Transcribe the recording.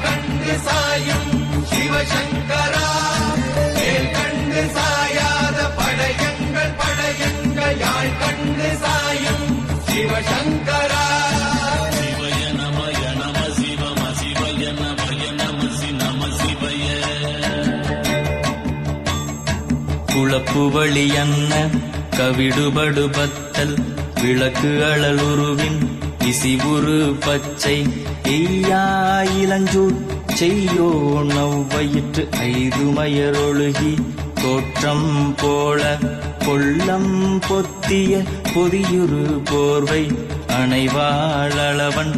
கண்டு சாயும் சிவசங்கரா, வேல் கண்டு சாயாத படையங்கள் படையங்கள் யாழ் கண்டு சாயும் சிவசங்கரா. சிவய நமய நம சிவம சிவய நமய நம சி நம சிவய. குளப்புவழி அன்ன கவிடுபடு பத்தல் விளக்கு அழலுருவின் இசிவுரு பச்சை எய்யா இளஞ்சூர் செய்யோ நவ்வயிற்று ஐதுமயரொழுகி தோற்றம் போல கொள்ளம் பொத்திய பொதியுரு போர்வை அணைவாளவன்